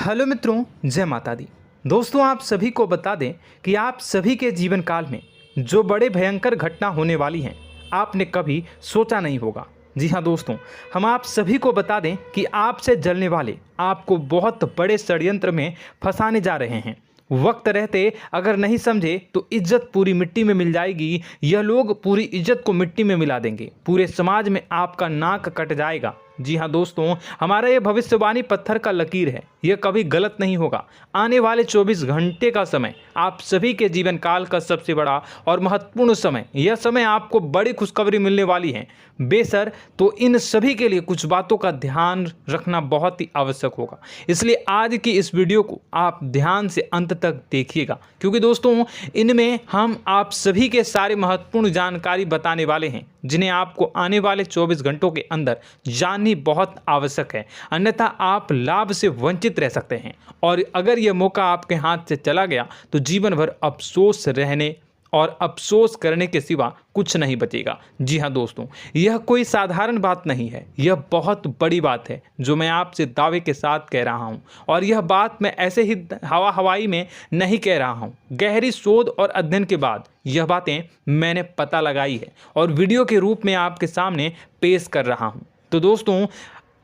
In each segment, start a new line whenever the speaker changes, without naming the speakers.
Hello मित्रों, जय माता दी। दोस्तों, आप सभी को बता दें कि आप सभी के जीवन काल में जो बड़े भयंकर घटना होने वाली हैं, आपने कभी सोचा नहीं होगा। जी हाँ दोस्तों, हम आप सभी को बता दें कि आपसे जलने वाले आपको बहुत बड़े षड्यंत्र में फंसाने जा रहे हैं। वक्त रहते अगर नहीं समझे तो इज्जत पूरी मिट्टी में मिल जाएगी। यह लोग पूरी इज्जत को मिट्टी में मिला देंगे। पूरे समाज में आपका नाक कट जाएगा। जी हाँ दोस्तों, हमारा ये भविष्यवाणी पत्थर का लकीर है, यह कभी गलत नहीं होगा। आने वाले 24 घंटे का समय आप सभी के जीवन काल का सबसे बड़ा और महत्वपूर्ण समय। यह समय आपको बड़ी खुशखबरी मिलने वाली है बेसर, तो इन सभी के लिए कुछ बातों का ध्यान रखना बहुत ही आवश्यक होगा। इसलिए आज की इस वीडियो को आप ध्यान से अंत तक देखिएगा, क्योंकि दोस्तों इनमें हम आप सभी के सारे महत्वपूर्ण जानकारी बताने वाले हैं, जिन्हें आपको आने वाले 24 घंटों के अंदर जाननी बहुत आवश्यक है। अन्यथा आप लाभ से वंचित रह सकते हैं, और अगर यह मौका आपके हाथ से चला गया तो जीवन भर अफसोस रहने और अफसोस करने के सिवा कुछ नहीं बचेगा। जी हाँ दोस्तों, यह कोई साधारण बात नहीं है, यह बहुत बड़ी बात है जो मैं आपसे दावे के साथ कह रहा हूँ। और यह बात मैं ऐसे ही हवाई में नहीं कह रहा हूँ। गहरी शोध और अध्ययन के बाद यह बातें मैंने पता लगाई है और वीडियो के रूप में आपके सामने पेश कर रहा हूँ। तो दोस्तों,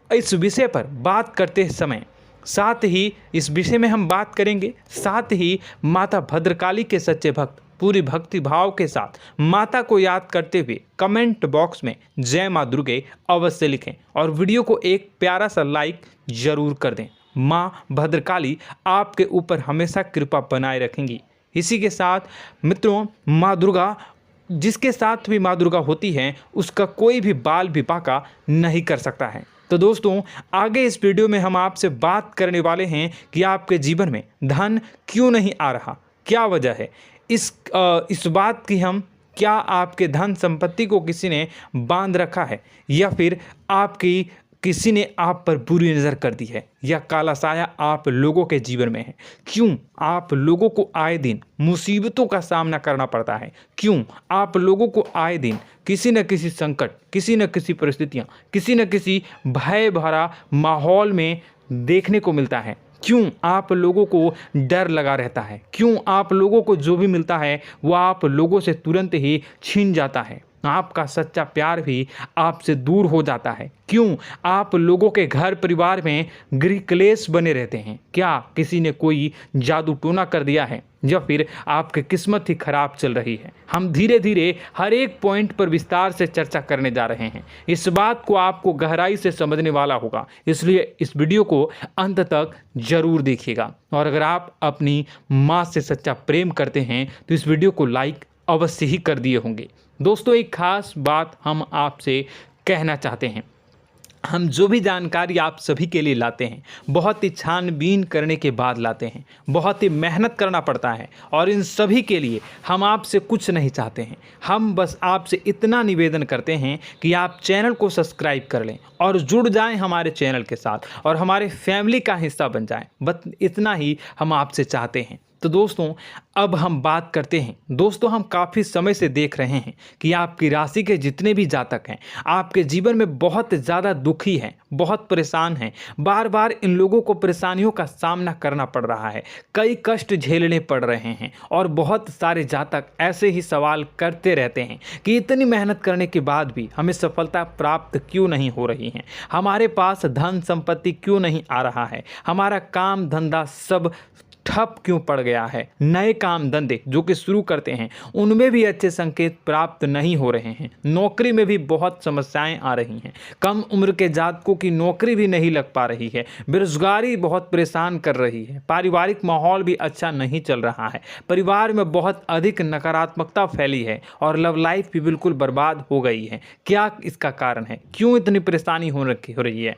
इस विषय पर बात करते समय साथ ही इस विषय में हम बात करेंगे, साथ ही माता भद्रकाली के सच्चे भक्त पूरी भक्ति भाव के साथ माता को याद करते हुए कमेंट बॉक्स में जय माँ दुर्गे अवश्य लिखें और वीडियो को एक प्यारा सा लाइक जरूर कर दें। माँ भद्रकाली आपके ऊपर हमेशा कृपा बनाए रखेंगी। इसी के साथ मित्रों, माँ दुर्गा, जिसके साथ भी माँ दुर्गा होती हैं, उसका कोई भी बाल भी बांका नहीं कर सकता है। तो दोस्तों, आगे इस वीडियो में हम आपसे बात करने वाले हैं कि आपके जीवन में धन क्यों नहीं आ रहा, क्या वजह है इस बात की। हम क्या आपके धन संपत्ति को किसी ने बांध रखा है, या फिर आपकी किसी ने आप पर बुरी नज़र कर दी है, या काला साया आप लोगों के जीवन में है। क्यों आप लोगों को आए दिन मुसीबतों का सामना करना पड़ता है, क्यों आप लोगों को आए दिन किसी न किसी संकट, किसी न किसी परिस्थितियाँ, किसी न किसी भय भरा माहौल में देखने को मिलता है, क्यों आप लोगों को डर लगा रहता है, क्यों आप लोगों को जो भी मिलता है वो आप लोगों से तुरंत ही छीन जाता है, आपका सच्चा प्यार भी आपसे दूर हो जाता है, क्यों आप लोगों के घर परिवार में गृह क्लेश बने रहते हैं। क्या किसी ने कोई जादू टोना कर दिया है, या फिर आपकी किस्मत ही खराब चल रही है। हम धीरे धीरे हर एक पॉइंट पर विस्तार से चर्चा करने जा रहे हैं। इस बात को आपको गहराई से समझने वाला होगा, इसलिए इस वीडियो को अंत तक जरूर देखिएगा। और अगर आप अपनी माँ से सच्चा प्रेम करते हैं तो इस वीडियो को लाइक अवश्य ही कर दिए होंगे। दोस्तों, एक खास बात हम आपसे कहना चाहते हैं। हम जो भी जानकारी आप सभी के लिए लाते हैं, बहुत ही छानबीन करने के बाद लाते हैं, बहुत ही मेहनत करना पड़ता है, और इन सभी के लिए हम आपसे कुछ नहीं चाहते हैं। हम बस आपसे इतना निवेदन करते हैं कि आप चैनल को सब्सक्राइब कर लें और जुड़ जाएं हमारे चैनल के साथ और हमारे फैमिली का हिस्सा बन जाएं। बस इतना ही हम आपसे चाहते हैं। तो दोस्तों, अब हम बात करते हैं। दोस्तों, हम काफ़ी समय से देख रहे हैं कि आपकी राशि के जितने भी जातक हैं, आपके जीवन में बहुत ज़्यादा दुखी हैं, बहुत परेशान हैं। बार बार इन लोगों को परेशानियों का सामना करना पड़ रहा है, कई कष्ट झेलने पड़ रहे हैं, और बहुत सारे जातक ऐसे ही सवाल करते रहते हैं कि इतनी मेहनत करने के बाद भी हमें सफलता प्राप्त क्यों नहीं हो रही है, हमारे पास धन संपत्ति क्यों नहीं आ रहा है, हमारा काम धंधा सब ठप क्यों पड़ गया है, नए काम धंधे जो कि शुरू करते हैं उनमें भी अच्छे संकेत प्राप्त नहीं हो रहे हैं, नौकरी में भी बहुत समस्याएं आ रही हैं, कम उम्र के जातकों की नौकरी भी नहीं लग पा रही है, बेरोजगारी बहुत परेशान कर रही है, पारिवारिक माहौल भी अच्छा नहीं चल रहा है, परिवार में बहुत अधिक नकारात्मकता फैली है, और लव लाइफ भी बिल्कुल बर्बाद हो गई है। क्या इसका कारण है, क्यों इतनी परेशानी हो रही है?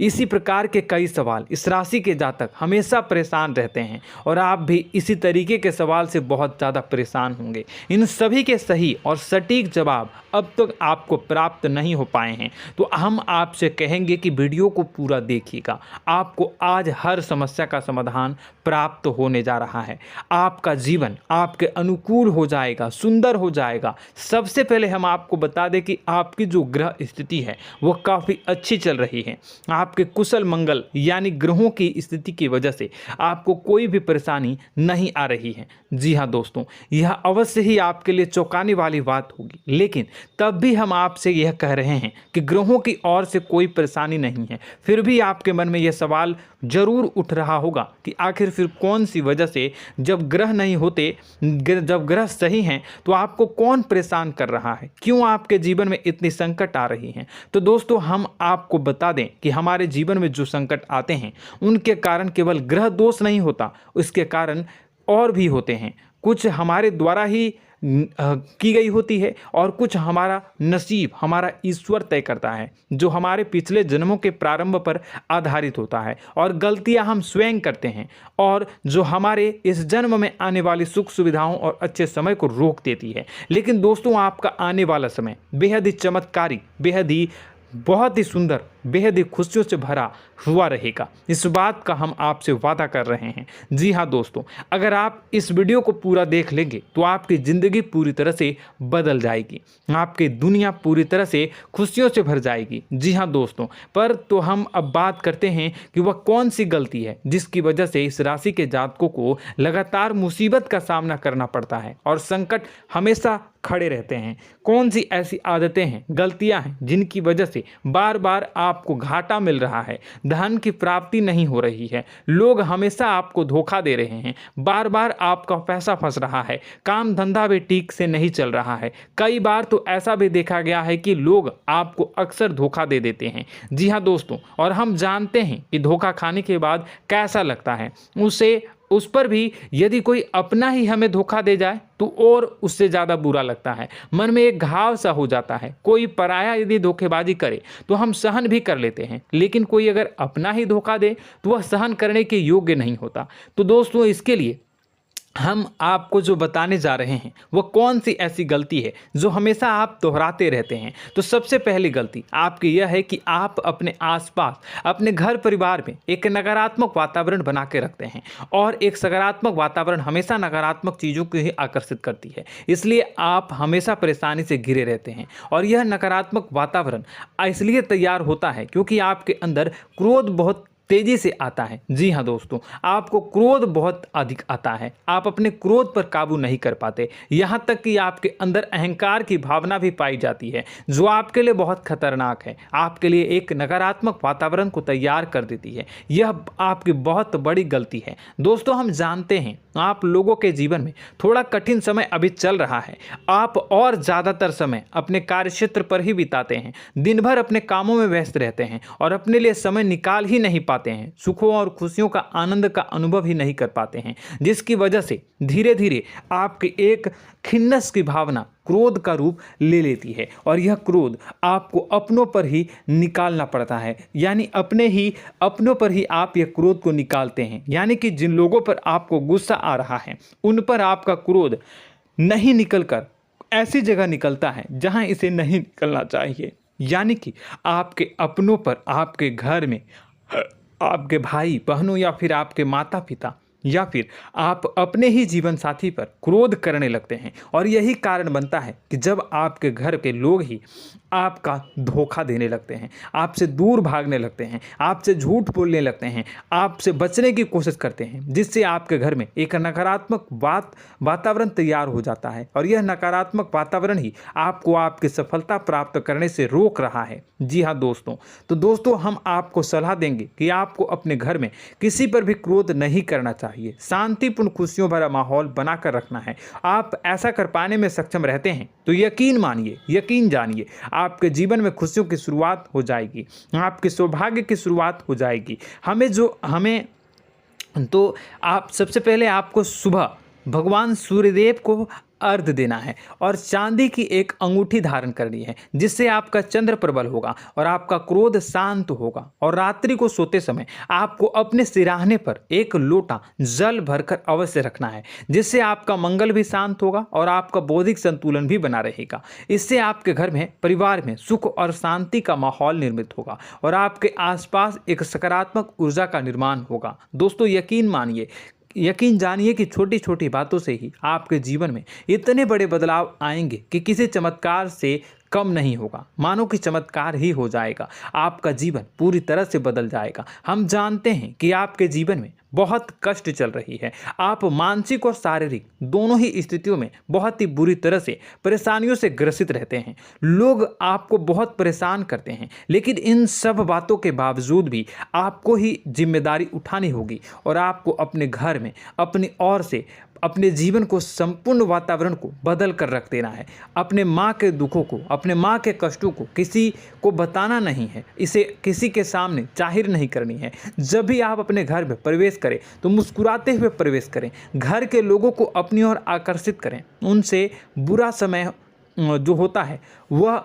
इसी प्रकार के कई सवाल इस राशि के जातक हमेशा परेशान रहते हैं, और आप भी इसी तरीके के सवाल से बहुत ज़्यादा परेशान होंगे। इन सभी के सही और सटीक जवाब अब तक आपको प्राप्त नहीं हो पाए हैं, तो हम आपसे कहेंगे कि वीडियो को पूरा देखिएगा। आपको आज हर समस्या का समाधान प्राप्त होने जा रहा है। आपका जीवन आपके अनुकूल हो जाएगा, सुंदर हो जाएगा। सबसे पहले हम आपको बता दें कि आपकी जो ग्रह स्थिति है वो काफ़ी अच्छी चल रही है। आपके कुशल मंगल यानी ग्रहों की स्थिति की वजह से आपको कोई भी परेशानी नहीं आ रही है। जी हाँ दोस्तों, यह अवश्य ही आपके लिए चौंकाने वाली बात होगी, लेकिन तब भी हम आपसे यह कह रहे हैं कि ग्रहों की ओर से कोई परेशानी नहीं है। फिर भी आपके मन में यह सवाल जरूर उठ रहा होगा कि आखिर फिर कौन सी वजह से, जब ग्रह नहीं होते, जब ग्रह सही हैं, तो आपको कौन परेशान कर रहा है, क्यों आपके जीवन में इतनी संकट आ रही हैं। तो दोस्तों, हम आपको बता दें कि हमारे जीवन में जो संकट आते हैं उनके कारण केवल ग्रह दोष नहीं होता, उसके कारण और भी होते हैं। कुछ हमारे द्वारा ही की गई होती है और कुछ हमारा नसीब, हमारा ईश्वर तय करता है, जो हमारे पिछले जन्मों के प्रारंभ पर आधारित होता है। और गलतियां हम स्वयं करते हैं और जो हमारे इस जन्म में आने वाली सुख सुविधाओं और अच्छे समय को रोक देती है। लेकिन दोस्तों, आपका आने वाला समय बेहद ही चमत्कारी, बेहद ही बहुत ही सुंदर, बेहद ही खुशियों से भरा हुआ रहेगा। इस बात का हम आपसे वादा कर रहे हैं। जी हाँ दोस्तों, अगर आप इस वीडियो को पूरा देख लेंगे तो आपकी ज़िंदगी पूरी तरह से बदल जाएगी, आपकी दुनिया पूरी तरह से खुशियों से भर जाएगी। जी हाँ दोस्तों, पर तो हम अब बात करते हैं कि वह कौन सी गलती है जिसकी वजह से इस राशि के जातकों को लगातार मुसीबत का सामना करना पड़ता है और संकट हमेशा खड़े रहते हैं। कौन सी ऐसी आदतें हैं, गलतियां हैं जिनकी वजह से बार बार आपको घाटा मिल रहा है, धन की प्राप्ति नहीं हो रही है, लोग हमेशा आपको धोखा दे रहे हैं, बार बार आपका पैसा फंस रहा है, काम धंधा भी ठीक से नहीं चल रहा है। कई बार तो ऐसा भी देखा गया है कि लोग आपको अक्सर धोखा दे देते हैं। जी हाँ दोस्तों, और हम जानते हैं कि धोखा खाने के बाद कैसा लगता है। उस पर भी यदि कोई अपना ही हमें धोखा दे जाए तो और उससे ज़्यादा बुरा लगता है, मन में एक घाव सा हो जाता है। कोई पराया यदि धोखेबाजी करे तो हम सहन भी कर लेते हैं, लेकिन कोई अगर अपना ही धोखा दे तो वह सहन करने के योग्य नहीं होता। तो दोस्तों, इसके लिए हम आपको जो बताने जा रहे हैं वो कौन सी ऐसी गलती है जो हमेशा आप दोहराते रहते हैं। तो सबसे पहली गलती आपकी यह है कि आप अपने आसपास, अपने घर परिवार में एक नकारात्मक वातावरण बना के रखते हैं, और एक सकारात्मक वातावरण हमेशा नकारात्मक चीज़ों को ही आकर्षित करती है। इसलिए आप हमेशा परेशानी से घिरे रहते हैं, और यह नकारात्मक वातावरण इसलिए तैयार होता है क्योंकि आपके अंदर क्रोध बहुत तेजी से आता है। जी हाँ दोस्तों, आपको क्रोध बहुत अधिक आता है, आप अपने क्रोध पर काबू नहीं कर पाते, यहाँ तक कि आपके अंदर अहंकार की भावना भी पाई जाती है, जो आपके लिए बहुत खतरनाक है, आपके लिए एक नकारात्मक वातावरण को तैयार कर देती है। यह आपकी बहुत बड़ी गलती है। दोस्तों, हम जानते हैं आप लोगों के जीवन में थोड़ा कठिन समय अभी चल रहा है। आप और ज़्यादातर समय अपने कार्यक्षेत्र पर ही बिताते हैं, दिन भर अपने कामों में व्यस्त रहते हैं और अपने लिए समय निकाल ही नहीं पाते हैं, सुखों और खुशियों का आनंद का अनुभव ही नहीं कर पाते हैं, जिसकी वजह से धीरे धीरे आपकी एक खिन्नस की भावना क्रोध का रूप ले लेती है, और यह क्रोध आपको अपनों पर ही निकालना पड़ता है। यानी अपनों पर ही आप यह क्रोध को निकालते हैं। यानी कि जिन लोगों पर आपको गुस्सा आ रहा है उन पर आपका क्रोध नहीं निकलकर ऐसी जगह निकलता है जहां इसे नहीं निकलना चाहिए। यानी कि आपके अपनों पर, आपके घर में, आपके भाई बहनों या फिर आपके माता पिता या फिर आप अपने ही जीवन साथी पर क्रोध करने लगते हैं, और यही कारण बनता है कि जब आपके घर के लोग ही आपका धोखा देने लगते हैं, आपसे दूर भागने लगते हैं, आपसे झूठ बोलने लगते हैं, आपसे बचने की कोशिश करते हैं, जिससे आपके घर में एक नकारात्मक वातावरण तैयार हो जाता है, और यह नकारात्मक वातावरण ही आपको आपकी सफलता प्राप्त करने से रोक रहा है। जी हाँ दोस्तों, तो दोस्तों, हम आपको सलाह देंगे कि आपको अपने घर में किसी पर भी क्रोध नहीं करना चाहिए, शांतिपूर्ण खुशियों भरा माहौल बनाकर रखना है। आप ऐसा कर पाने में सक्षम रहते हैं तो यकीन मानिए, यकीन जानिए, आपके जीवन में खुशियों की शुरुआत हो जाएगी, आपके सौभाग्य की शुरुआत हो जाएगी। आप सबसे पहले आपको सुबह भगवान सूर्यदेव को अर्घ्य देना है और चांदी की एक अंगूठी धारण करनी है, जिससे आपका चंद्र प्रबल होगा और आपका क्रोध शांत होगा। और रात्रि को सोते समय आपको अपने सिरहाने पर एक लोटा जल भरकर अवश्य रखना है, जिससे आपका मंगल भी शांत होगा और आपका बौद्धिक संतुलन भी बना रहेगा। इससे आपके घर में, परिवार में सुख और शांति का माहौल निर्मित होगा और आपके आसपास एक सकारात्मक ऊर्जा का निर्माण होगा। दोस्तों, यकीन जानिए कि छोटी छोटी बातों से ही आपके जीवन में इतने बड़े बदलाव आएंगे कि किसी चमत्कार से कम नहीं होगा। मानो कि चमत्कार ही हो जाएगा, आपका जीवन पूरी तरह से बदल जाएगा। हम जानते हैं कि आपके जीवन में बहुत कष्ट चल रही है, आप मानसिक और शारीरिक दोनों ही स्थितियों में बहुत ही बुरी तरह से परेशानियों से ग्रसित रहते हैं। लोग आपको बहुत परेशान करते हैं, लेकिन इन सब बातों के बावजूद भी आपको ही जिम्मेदारी उठानी होगी और आपको अपने घर में अपनी ओर से अपने जीवन को, संपूर्ण वातावरण को बदल कर रख देना है। अपने माँ के दुखों को, अपने माँ के कष्टों को किसी को बताना नहीं है, इसे किसी के सामने जाहिर नहीं करनी है। जब भी आप अपने घर में प्रवेश करें तो मुस्कुराते हुए प्रवेश करें, घर के लोगों को अपनी ओर आकर्षित करें। उनसे बुरा समय जो होता है वह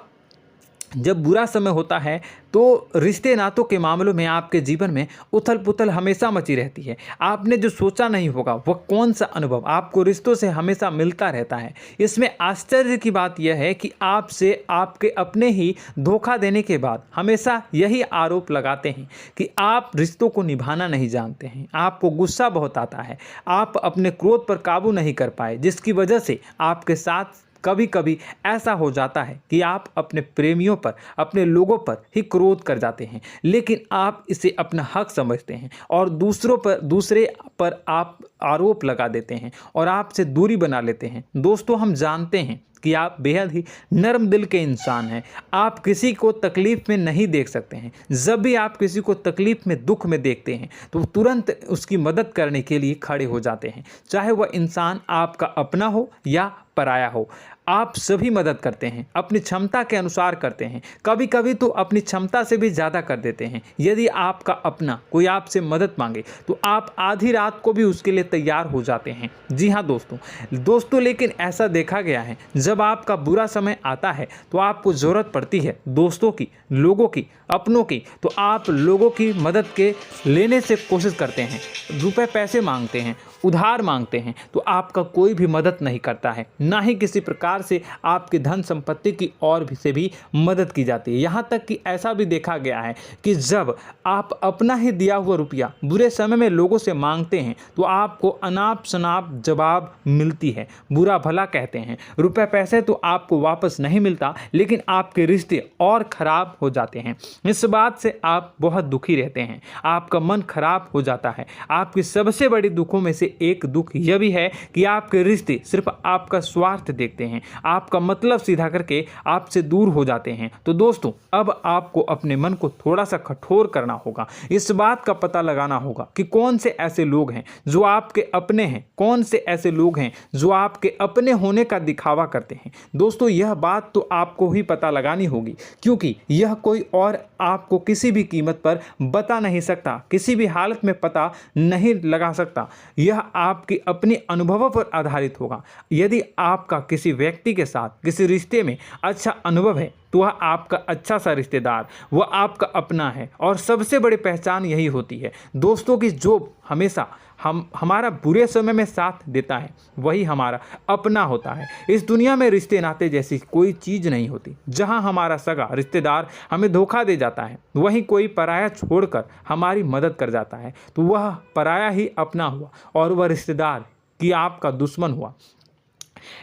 जब बुरा समय होता है तो रिश्ते नातों के मामलों में आपके जीवन में उथल पुथल हमेशा मची रहती है। आपने जो सोचा नहीं होगा वह कौन सा अनुभव आपको रिश्तों से हमेशा मिलता रहता है। इसमें आश्चर्य की बात यह है कि आपसे आपके अपने ही धोखा देने के बाद हमेशा यही आरोप लगाते हैं कि आप रिश्तों को निभाना नहीं जानते हैं, आपको गुस्सा बहुत आता है, आप अपने क्रोध पर काबू नहीं कर पाए, जिसकी वजह से आपके साथ कभी कभी ऐसा हो जाता है कि आप अपने प्रेमियों पर, अपने लोगों पर ही क्रोध कर जाते हैं, लेकिन आप इसे अपना हक समझते हैं और दूसरे पर आप आरोप लगा देते हैं और आपसे दूरी बना लेते हैं। दोस्तों, हम जानते हैं कि आप बेहद ही नर्म दिल के इंसान हैं। आप किसी को तकलीफ में नहीं देख सकते हैं। जब भी आप किसी को तकलीफ में, दुख में देखते हैं तो तुरंत उसकी मदद करने के लिए खड़े हो जाते हैं, चाहे वह इंसान आपका अपना हो या पराया हो। आप सभी मदद करते हैं, अपनी क्षमता के अनुसार करते हैं, कभी कभी तो अपनी क्षमता से भी ज़्यादा कर देते हैं। यदि आपका अपना कोई आपसे मदद मांगे तो आप आधी रात को भी उसके लिए तैयार हो जाते हैं। जी हाँ दोस्तों, लेकिन ऐसा देखा गया है, जब आपका बुरा समय आता है तो आपको ज़रूरत पड़ती है दोस्तों की, लोगों की, अपनों की, तो आप लोगों की मदद के लेने से कोशिश करते हैं, रुपए पैसे मांगते हैं, उधार मांगते हैं, तो आपका कोई भी मदद नहीं करता है, ना ही किसी प्रकार से आपकी धन संपत्ति की ओर से भी मदद की जाती है। यहाँ तक कि ऐसा भी देखा गया है कि जब आप अपना ही दिया हुआ रुपया बुरे समय में लोगों से मांगते हैं तो आपको अनाप शनाप जवाब मिलती है, बुरा भला कहते हैं। रुपए पैसे तो आपको वापस नहीं मिलता, लेकिन आपके रिश्ते और खराब हो जाते हैं। इस बात से आप बहुत दुखी रहते हैं, आपका मन खराब हो जाता है। आपकी सबसे बड़ी दुखों में से एक दुख यह भी है कि आपके रिश्ते सिर्फ आपका स्वार्थ देखते हैं, आपका मतलब सीधा करके आपसे दूर हो जाते हैं। तो दोस्तों, अब आपको अपने मन को थोड़ा सा कठोर करना होगा, इस बात का पता लगाना होगा कि कौन से ऐसे लोग हैं जो आपके अपने हैं, कौन से ऐसे लोग हैं जो आपके अपने होने का दिखावा करते हैं। दोस्तों, यह बात तो आपको ही पता लगानी होगी, क्योंकि यह कोई और आपको किसी भी कीमत पर बता नहीं सकता, किसी भी हालत में पता नहीं लगा सकता। यह आपके अपने अनुभवों पर आधारित होगा। यदि आपका किसी व्यक्ति के साथ किसी रिश्ते में अच्छा अनुभव है तो वह आपका अच्छा सा रिश्तेदार, वह आपका अपना है। और सबसे बड़ी पहचान यही होती है दोस्तों की जो हमेशा हमारा बुरे समय में साथ देता है वही हमारा अपना होता है। इस दुनिया में रिश्ते नाते जैसी कोई चीज़ नहीं होती। जहां हमारा सगा रिश्तेदार हमें धोखा दे जाता है, वहीं कोई पराया छोड़कर हमारी मदद कर जाता है, तो वह पराया ही अपना हुआ और वह रिश्तेदार की आपका दुश्मन हुआ।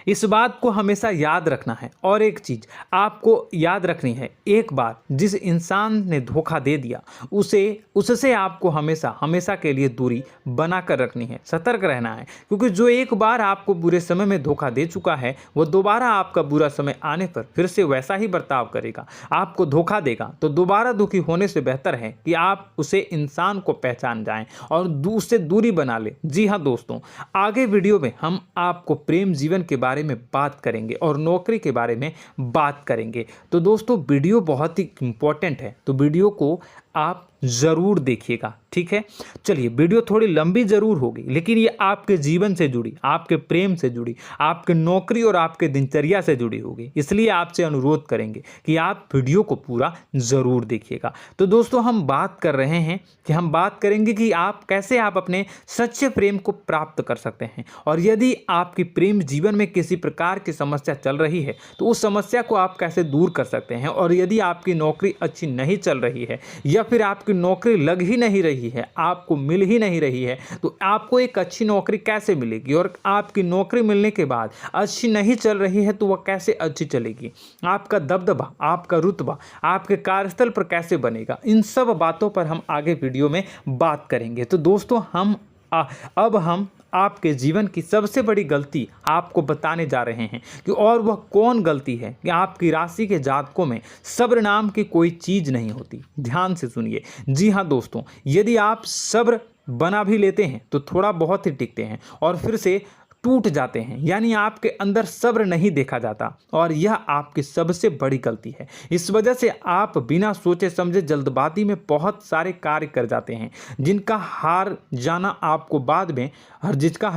इस बात को हमेशा याद रखना है। और एक चीज़ आपको याद रखनी है, एक बार जिस इंसान ने धोखा दे दिया उससे आपको हमेशा के लिए दूरी बना कर रखनी है, सतर्क रहना है। क्योंकि जो एक बार आपको बुरे समय में धोखा दे चुका है वो दोबारा आपका बुरा समय आने पर फिर से वैसा ही बर्ताव करेगा, आपको धोखा देगा। तो दोबारा दुखी होने से बेहतर है कि आप उसे इंसान को पहचान जाएं और उससे दूरी बना लें। जी हाँ दोस्तों, आगे वीडियो में हम आपको प्रेम जीवन के बारे में बात करेंगे और नौकरी के बारे में बात करेंगे। तो दोस्तों, वीडियो बहुत ही इम्पोर्टेंट है, तो वीडियो को आप ज़रूर देखिएगा, ठीक है। चलिए, वीडियो थोड़ी लंबी ज़रूर होगी, लेकिन ये आपके जीवन से जुड़ी, आपके प्रेम से जुड़ी, आपके नौकरी और आपके दिनचर्या से जुड़ी होगी, इसलिए आपसे अनुरोध करेंगे कि आप वीडियो को पूरा ज़रूर देखिएगा। तो दोस्तों, हम बात कर रहे हैं कि हम बात करेंगे कि आप कैसे आप अपने सच्चे प्रेम को प्राप्त कर सकते हैं, और यदि आपकी प्रेम जीवन में किसी प्रकार की समस्या चल रही है तो उस समस्या को आप कैसे दूर कर सकते हैं, और यदि आपकी नौकरी अच्छी नहीं चल रही है या फिर आपकी नौकरी लग ही नहीं रही है, आपको मिल ही नहीं रही है, तो आपको एक अच्छी नौकरी कैसे मिलेगी, और आपकी नौकरी मिलने के बाद अच्छी नहीं चल रही है तो वह कैसे अच्छी चलेगी, आपका दबदबा, आपका रुतबा आपके कार्यस्थल पर कैसे बनेगा, इन सब बातों पर हम आगे वीडियो में बात करेंगे। तो दोस्तों, अब हम आपके जीवन की सबसे बड़ी गलती आपको बताने जा रहे हैं कि और वह कौन गलती है कि आपकी राशि के जातकों में सब्र नाम की कोई चीज़ नहीं होती। ध्यान से सुनिए। जी हाँ दोस्तों, यदि आप सब्र बना भी लेते हैं तो थोड़ा बहुत ही टिकते हैं और फिर से टूट जाते हैं, यानी आपके अंदर सब्र नहीं देखा जाता, और यह आपकी सबसे बड़ी गलती है। इस वजह से आप बिना सोचे समझे जल्दबाजी में बहुत सारे कार्य कर जाते हैं, जिसका हार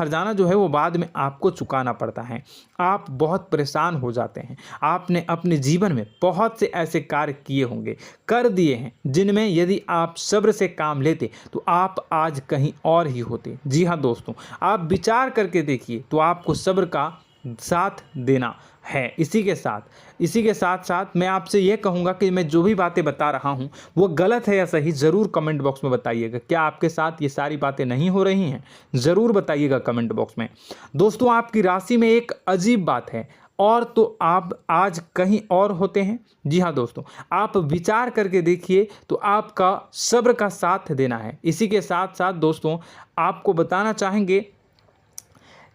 जाना जो है वो बाद में आपको चुकाना पड़ता है। आप बहुत परेशान हो जाते हैं। आपने अपने जीवन में बहुत से ऐसे कार्य किए होंगे, कर दिए हैं, जिनमें यदि आप सब्र से काम लेते तो आप आज कहीं और ही होते। जी हाँ दोस्तों, आप विचार करके देखिए तो आपको सब्र का साथ देना है। इसी के साथ साथ मैं आपसे यह कहूँगा कि मैं जो भी बातें बता रहा हूँ वो गलत है या सही, ज़रूर कमेंट बॉक्स में बताइएगा। क्या आपके साथ ये सारी बातें नहीं हो रही हैं? ज़रूर बताइएगा कमेंट बॉक्स में। दोस्तों, आपकी राशि में एक अजीब बात है, और तो आप आज कहीं और होते हैं। जी हाँ दोस्तों, आप विचार करके देखिए तो आपका सब्र का साथ देना है। इसी के साथ साथ दोस्तों, आपको बताना चाहेंगे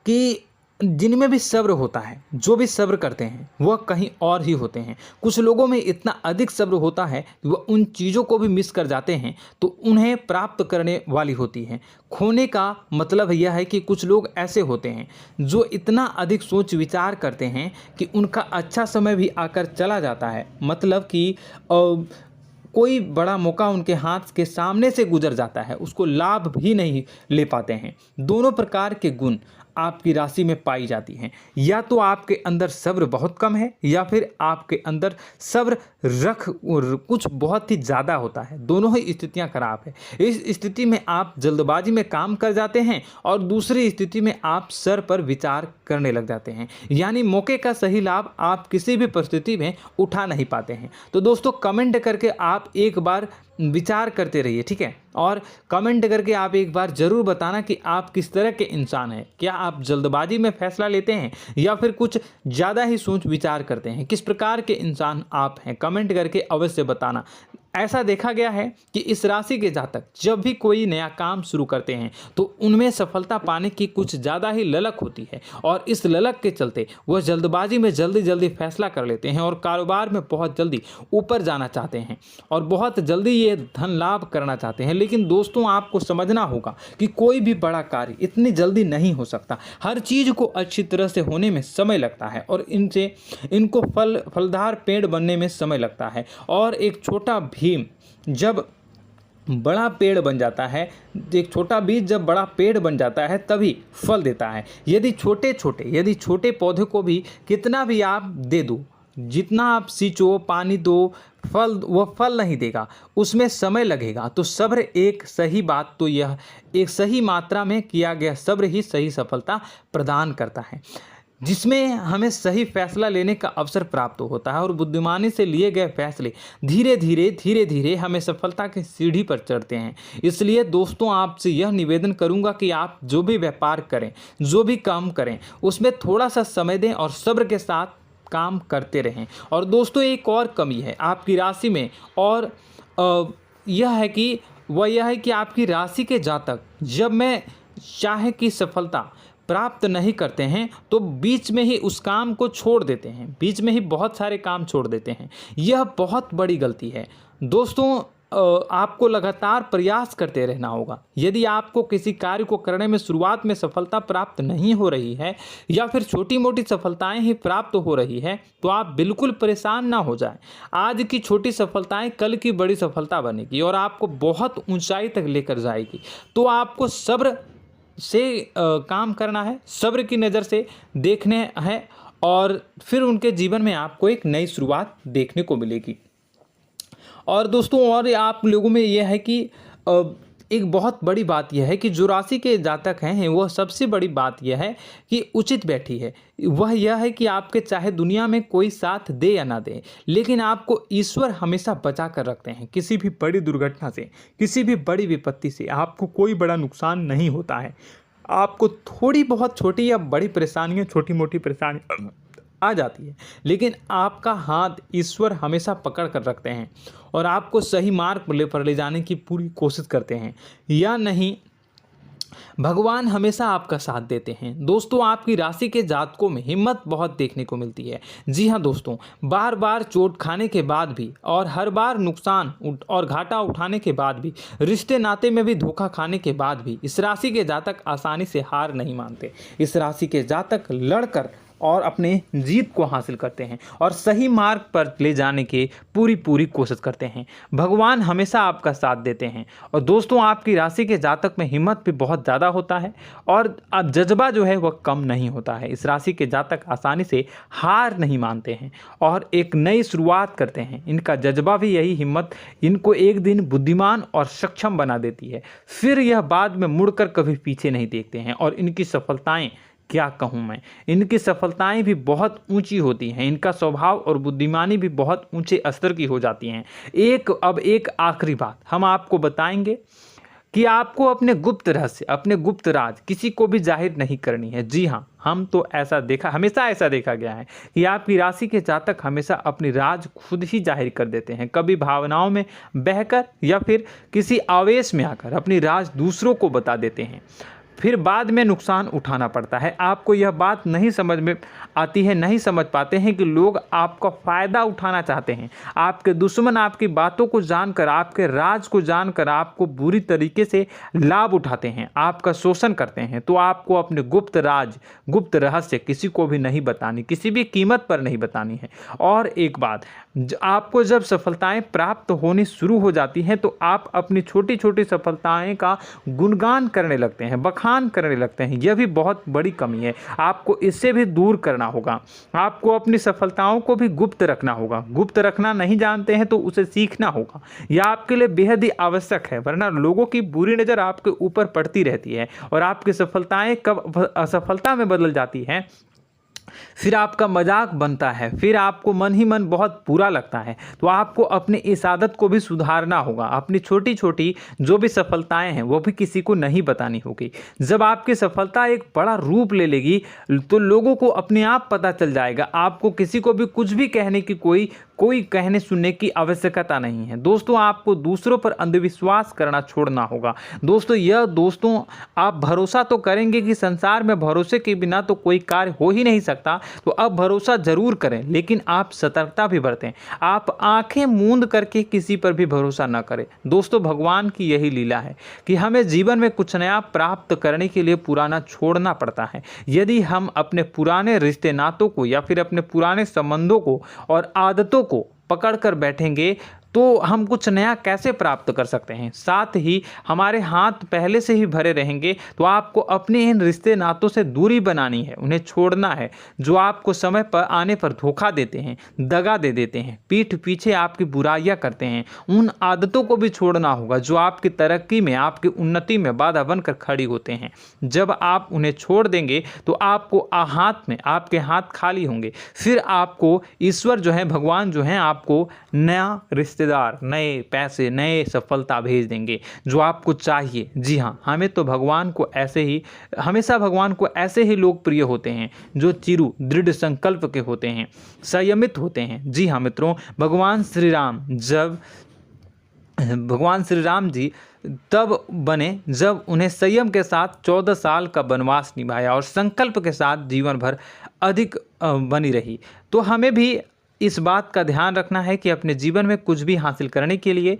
कि जिनमें भी सब्र होता है, जो भी सब्र करते हैं वह कहीं और ही होते हैं। कुछ लोगों में इतना अधिक सब्र होता है कि वह उन चीज़ों को भी मिस कर जाते हैं तो उन्हें प्राप्त करने वाली होती हैं। खोने का मतलब यह है कि कुछ लोग ऐसे होते हैं जो इतना अधिक सोच विचार करते हैं कि उनका अच्छा समय भी आकर चला जाता है, मतलब कि कोई बड़ा मौका उनके हाथ के सामने से गुजर जाता है, उसको लाभ भी नहीं ले पाते हैं। दोनों प्रकार के गुण आपकी राशि में पाई जाती हैं। या तो आपके अंदर सब्र बहुत कम है या फिर आपके अंदर सब्र कुछ बहुत ही ज़्यादा होता है। दोनों ही स्थितियां खराब है। इस स्थिति में आप जल्दबाजी में काम कर जाते हैं और दूसरी स्थिति में आप सर पर विचार करने लग जाते हैं, यानी मौके का सही लाभ आप किसी भी परिस्थिति में उठा नहीं पाते हैं। तो दोस्तों, कमेंट करके आप एक बार विचार करते रहिए, ठीक है, और कमेंट करके आप एक बार ज़रूर बताना कि आप किस तरह के इंसान हैं। क्या आप जल्दबाजी में फैसला लेते हैं या फिर कुछ ज़्यादा ही सोच विचार करते हैं? किस प्रकार के इंसान आप हैं, कमेंट करके अवश्य बताना। ऐसा देखा गया है कि इस राशि के जातक जब भी कोई नया काम शुरू करते हैं तो उनमें सफलता पाने की कुछ ज़्यादा ही ललक होती है, और इस ललक के चलते वह जल्दबाजी में जल्दी फैसला कर लेते हैं और कारोबार में बहुत जल्दी ऊपर जाना चाहते हैं और बहुत जल्दी ये धन लाभ करना चाहते हैं। लेकिन दोस्तों, आपको समझना होगा कि कोई भी बड़ा कार्य इतनी जल्दी नहीं हो सकता। हर चीज़ को अच्छी तरह से होने में समय लगता है और इनको फलदार पेड़ बनने में समय लगता है। और एक छोटा भीम जब बड़ा पेड़ बन जाता है, एक छोटा बीज जब बड़ा पेड़ बन जाता है तभी फल देता है। यदि छोटे पौधे को भी कितना भी आप दे दो, जितना आप सींचो, पानी दो, वह फल नहीं देगा, उसमें समय लगेगा। तो सब्र एक सही बात तो यह एक सही मात्रा में किया गया सब्र ही सही सफलता प्रदान करता है, जिसमें हमें सही फैसला लेने का अवसर प्राप्त होता है और बुद्धिमानी से लिए गए फैसले धीरे धीरे हमें सफलता की सीढ़ी पर चढ़ते हैं। इसलिए दोस्तों, आपसे यह निवेदन करूंगा कि आप जो भी व्यापार करें, जो भी काम करें, उसमें थोड़ा सा समय दें और सब्र के साथ काम करते रहें। और दोस्तों, एक और कमी है आपकी राशि में, और यह है कि आपकी राशि के जातक जब मैं चाहे कि सफलता प्राप्त नहीं करते हैं तो बीच में ही उस काम को छोड़ देते हैं, बीच में ही बहुत सारे काम छोड़ देते हैं। यह बहुत बड़ी गलती है दोस्तों। आपको लगातार प्रयास करते रहना होगा। यदि आपको किसी कार्य को करने में शुरुआत में सफलता प्राप्त नहीं हो रही है या फिर छोटी मोटी सफलताएं ही प्राप्त हो रही है तो आप बिल्कुल परेशान ना हो जाएं। आज की छोटी सफलताएं कल की बड़ी सफलता बनेगी और आपको बहुत ऊंचाई तक लेकर जाएगी। तो आपको सब्र से काम करना है, सब्र की नज़र से देखने हैं और फिर उनके जीवन में आपको एक नई शुरुआत देखने को मिलेगी। और दोस्तों और आप लोगों में यह है कि एक बहुत बड़ी बात यह है कि जो राशि के जातक हैं वह सबसे बड़ी बात यह है कि उचित बैठी है। वह यह है कि आपके चाहे दुनिया में कोई साथ दे या ना दे, लेकिन आपको ईश्वर हमेशा बचा कर रखते हैं। किसी भी बड़ी दुर्घटना से, किसी भी बड़ी विपत्ति से आपको कोई बड़ा नुकसान नहीं होता है। आपको थोड़ी बहुत छोटी या बड़ी परेशानियाँ, छोटी मोटी परेशानी आ जाती है, लेकिन आपका हाथ ईश्वर हमेशा पकड़ कर रखते हैं और आपको सही मार्ग पर ले जाने की पूरी कोशिश करते हैं। या नहीं, भगवान हमेशा आपका साथ देते हैं। दोस्तों आपकी राशि के जातकों में हिम्मत बहुत देखने को मिलती है। जी हाँ दोस्तों, बार बार चोट खाने के बाद भी और हर बार नुकसान और घाटा उठाने के बाद भी, रिश्ते नाते में भी धोखा खाने के बाद भी इस राशि के जातक आसानी से हार नहीं मानते। इस राशि के जातक लड़कर और अपने जीत को हासिल करते हैं और सही मार्ग पर ले जाने की पूरी कोशिश करते हैं। भगवान हमेशा आपका साथ देते हैं। और दोस्तों आपकी राशि के जातक में हिम्मत भी बहुत ज़्यादा होता है और अब जज्बा जो है वह कम नहीं होता है। इस राशि के जातक आसानी से हार नहीं मानते हैं और एक नई शुरुआत करते हैं। इनका जज्बा भी, यही हिम्मत इनको एक दिन बुद्धिमान और सक्षम बना देती है। फिर यह बाद में मुड़कर कभी पीछे नहीं देखते हैं और इनकी सफलताएं, क्या कहूँ मैं, इनकी सफलताएं भी बहुत ऊंची होती हैं। इनका स्वभाव और बुद्धिमानी भी बहुत ऊंचे स्तर की हो जाती हैं। अब एक आखिरी बात हम आपको बताएंगे कि आपको अपने गुप्त रहस्य, अपने गुप्त राज किसी को भी जाहिर नहीं करनी है। जी हाँ, हम तो हमेशा ऐसा देखा गया है कि आपकी राशि के जातक हमेशा अपनी राज खुद ही जाहिर कर देते हैं। कभी भावनाओं में बहकर या फिर किसी आवेश में आकर अपनी राज दूसरों को बता देते हैं, फिर बाद में नुकसान उठाना पड़ता है। आपको यह बात नहीं समझ में आती है, नहीं समझ पाते हैं कि लोग आपका फ़ायदा उठाना चाहते हैं। आपके दुश्मन आपकी बातों को जानकर, आपके राज को जानकर आपको बुरी तरीके से लाभ उठाते हैं, आपका शोषण करते हैं। तो आपको अपने गुप्त राज, गुप्त रहस्य किसी को भी नहीं बतानी, किसी भी कीमत पर नहीं बतानी है। और एक बात, आपको जब सफलताएं प्राप्त होनी शुरू हो जाती हैं तो आप अपनी छोटी छोटी सफलताएं का गुणगान करने लगते हैं, बखान करने लगते हैं। यह भी बहुत बड़ी कमी है, आपको इससे भी दूर करना होगा। आपको अपनी सफलताओं को भी गुप्त रखना होगा। गुप्त रखना नहीं जानते हैं तो उसे सीखना होगा। यह आपके लिए बेहद ही आवश्यक है, वरना लोगों की बुरी नज़र आपके ऊपर पड़ती रहती है और आपकी सफलताएं कब असफलता में बदल जाती हैं, फिर आपका मजाक बनता है, फिर आपको मन ही मन बहुत बुरा लगता है। तो आपको अपनी इस आदत को भी सुधारना होगा। अपनी छोटी छोटी जो भी सफलताएं हैं वो भी किसी को नहीं बतानी होगी। जब आपकी सफलता एक बड़ा रूप ले लेगी तो लोगों को अपने आप पता चल जाएगा। आपको किसी को भी कुछ भी कहने की कोई कहने सुनने की आवश्यकता नहीं है। दोस्तों आपको दूसरों पर अंधविश्वास करना छोड़ना होगा। दोस्तों आप भरोसा तो करेंगे कि संसार में भरोसे के बिना तो कोई कार्य हो ही नहीं सकता, तो अब भरोसा जरूर करें, लेकिन आप सतर्कता भी बरतें। आप आंखें मूंद करके किसी पर भी भरोसा न करें। दोस्तों भगवान की यही लीला है कि हमें जीवन में कुछ नया प्राप्त करने के लिए पुराना छोड़ना पड़ता है। यदि हम अपने पुराने रिश्ते नातों को या फिर अपने पुराने संबंधों को और आदतों को पकड़ कर बैठेंगे तो हम कुछ नया कैसे प्राप्त कर सकते हैं। साथ ही हमारे हाथ पहले से ही भरे रहेंगे। तो आपको अपने इन रिश्ते नातों से दूरी बनानी है, उन्हें छोड़ना है जो आपको समय पर आने पर धोखा देते हैं, दगा दे देते हैं, पीठ पीछे आपकी बुराइयां करते हैं। उन आदतों को भी छोड़ना होगा जो आपकी तरक्की में, आपकी उन्नति में बाधा बनकर खड़ी होते हैं। जब आप उन्हें छोड़ देंगे तो आपके हाथ खाली होंगे। फिर आपको ईश्वर जो है, भगवान जो है, आपको नया रिश्तेदार, नए पैसे, नए सफलता भेज देंगे जो आपको चाहिए। जी हाँ, हमेशा भगवान को ऐसे ही लोग प्रिय होते हैं जो चिरु दृढ़ संकल्प के होते हैं, संयमित होते हैं। जी हाँ मित्रों, भगवान श्री राम जी तब बने जब उन्हें संयम के साथ 14 साल का वनवास निभाया और संकल्प के साथ जीवन भर अधिक बनी रही। तो हमें भी इस बात का ध्यान रखना है कि अपने जीवन में कुछ भी हासिल करने के लिए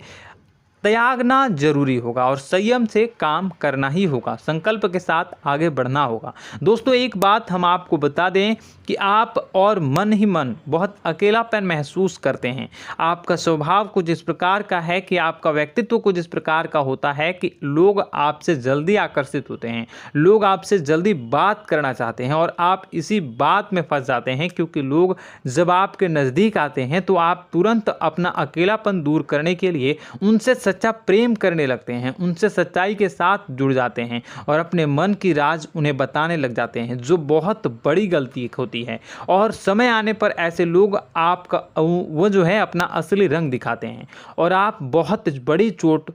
त्यागना जरूरी होगा और संयम से काम करना ही होगा, संकल्प के साथ आगे बढ़ना होगा। दोस्तों एक बात हम आपको बता दें कि आप और मन ही मन बहुत अकेलापन महसूस करते हैं। आपका स्वभाव कुछ इस प्रकार का है कि आपका व्यक्तित्व कुछ इस प्रकार का होता है कि लोग आपसे जल्दी आकर्षित होते हैं, लोग आपसे जल्दी बात करना चाहते हैं और आप इसी बात में फंस जाते हैं, क्योंकि लोग जब आपके नज़दीक आते हैं तो आप तुरंत अपना अकेलापन दूर करने के लिए उनसे सच्चा प्रेम करने लगते हैं, उनसे सच्चाई के साथ जुड़ जाते हैं और अपने मन की राज उन्हें बताने लग जाते हैं, जो बहुत बड़ी गलती होती है। और समय आने पर ऐसे लोग आपका वो जो है अपना असली रंग दिखाते हैं और आप बहुत बड़ी चोट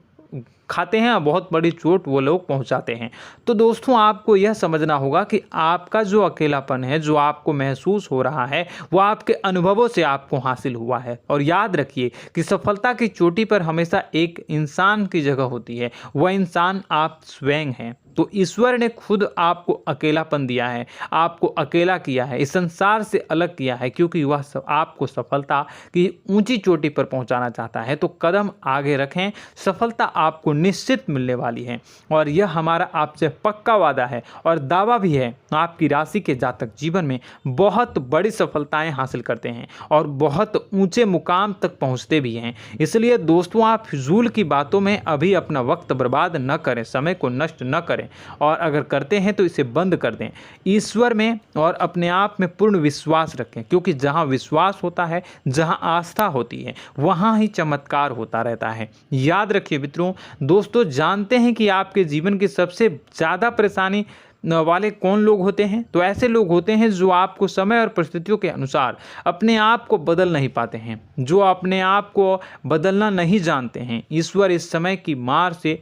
खाते हैं, बहुत बड़ी चोट वो लोग पहुंचाते हैं। तो दोस्तों आपको यह समझना होगा कि आपका जो अकेलापन है, जो आपको महसूस हो रहा है, वो आपके अनुभवों से आपको हासिल हुआ है। और याद रखिए कि सफलता की चोटी पर हमेशा एक इंसान की जगह होती है, वह इंसान आप स्वयं हैं। तो ईश्वर ने खुद आपको अकेलापन दिया है, आपको अकेला किया है, इस संसार से अलग किया है, क्योंकि वह आपको सफलता की ऊंची चोटी पर पहुंचाना चाहता है। तो कदम आगे रखें, सफलता आपको निश्चित मिलने वाली है और यह हमारा आपसे पक्का वादा है और दावा भी है। आपकी राशि के जातक जीवन में बहुत बड़ी सफलताएं हासिल करते हैं और बहुत ऊंचे मुकाम तक पहुंचते भी हैं। इसलिए दोस्तों आप फिजूल की बातों में अभी अपना वक्त बर्बाद न करें, समय को नष्ट न करें और अगर करते हैं तो इसे बंद कर दें। ईश्वर में और अपने आप में पूर्ण विश्वास रखें, क्योंकि जहां विश्वास होता है, जहां आस्था होती है, वहां ही चमत्कार होता रहता है। याद रखिए मित्रों, दोस्तों जानते हैं कि आपके जीवन की सबसे ज़्यादा परेशानी वाले कौन लोग होते हैं? तो ऐसे लोग होते हैं जो आपको समय और परिस्थितियों के अनुसार अपने आप को बदल नहीं पाते हैं, जो अपने आप को बदलना नहीं जानते हैं। ईश्वर इस समय की मार से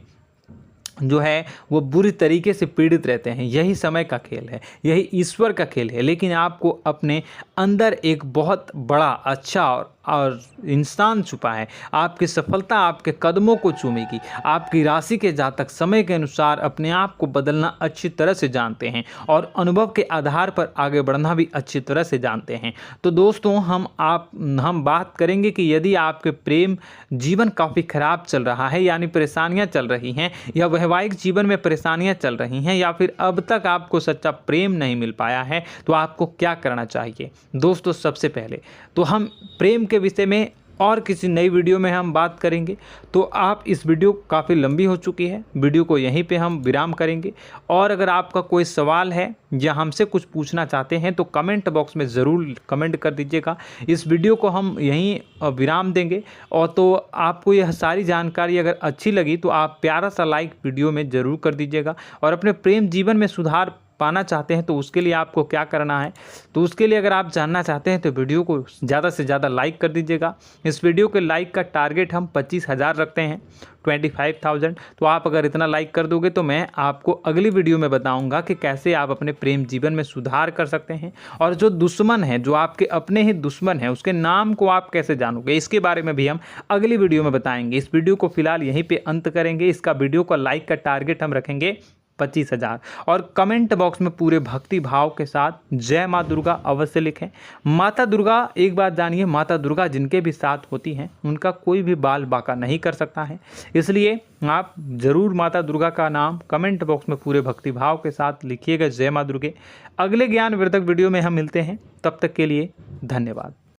जो है वो बुरी तरीके से पीड़ित रहते हैं। यही समय का खेल है, यही ईश्वर का खेल है। लेकिन आपको अपने अंदर एक बहुत बड़ा अच्छा और इंसान छुपा है। आपकी सफलता आपके कदमों को चूमेगी। आपकी राशि के जातक समय के अनुसार अपने आप को बदलना अच्छी तरह से जानते हैं और अनुभव के आधार पर आगे बढ़ना भी अच्छी तरह से जानते हैं। तो दोस्तों हम बात करेंगे कि यदि आपके प्रेम जीवन काफ़ी खराब चल रहा है, यानी परेशानियां चल रही हैं, या वैवाहिक जीवन में परेशानियां चल रही हैं, या फिर अब तक आपको सच्चा प्रेम नहीं मिल पाया है, तो आपको क्या करना चाहिए। दोस्तों सबसे पहले तो हम प्रेम के विषय में और किसी नई वीडियो में हम बात करेंगे। तो आप इस वीडियो काफ़ी लंबी हो चुकी है, वीडियो को यहीं पे हम विराम करेंगे। और अगर आपका कोई सवाल है या हमसे कुछ पूछना चाहते हैं तो कमेंट बॉक्स में ज़रूर कमेंट कर दीजिएगा। इस वीडियो को हम यहीं विराम देंगे। और तो आपको यह सारी जानकारी अगर अच्छी लगी तो आप प्यारा सा लाइक वीडियो में ज़रूर कर दीजिएगा। और अपने प्रेम जीवन में सुधार पाना चाहते हैं तो उसके लिए आपको क्या करना है, तो उसके लिए अगर आप जानना चाहते हैं तो वीडियो को ज़्यादा से ज़्यादा लाइक कर दीजिएगा। इस वीडियो के लाइक का टारगेट हम 25,000 रखते हैं, 25,000। तो आप अगर इतना लाइक कर दोगे तो मैं आपको अगली वीडियो में बताऊंगा कि कैसे आप अपने प्रेम जीवन में सुधार कर सकते हैं। और जो दुश्मन है, जो आपके अपने ही दुश्मन है, उसके नाम को आप कैसे जानोगे, इसके बारे में भी हम अगली वीडियो में बताएंगे। इस वीडियो को फिलहाल यहीं पर अंत करेंगे। इसका वीडियो का लाइक का टारगेट हम रखेंगे 25,000। और कमेंट बॉक्स में पूरे भक्ति भाव के साथ जय माँ दुर्गा अवश्य लिखें। माता दुर्गा, एक बात जानिए, माता दुर्गा जिनके भी साथ होती हैं उनका कोई भी बाल बांका नहीं कर सकता है। इसलिए आप ज़रूर माता दुर्गा का नाम कमेंट बॉक्स में पूरे भक्ति भाव के साथ लिखिएगा, जय माँ दुर्गे। अगले ज्ञानवर्धक वीडियो में हम मिलते हैं, तब तक के लिए धन्यवाद।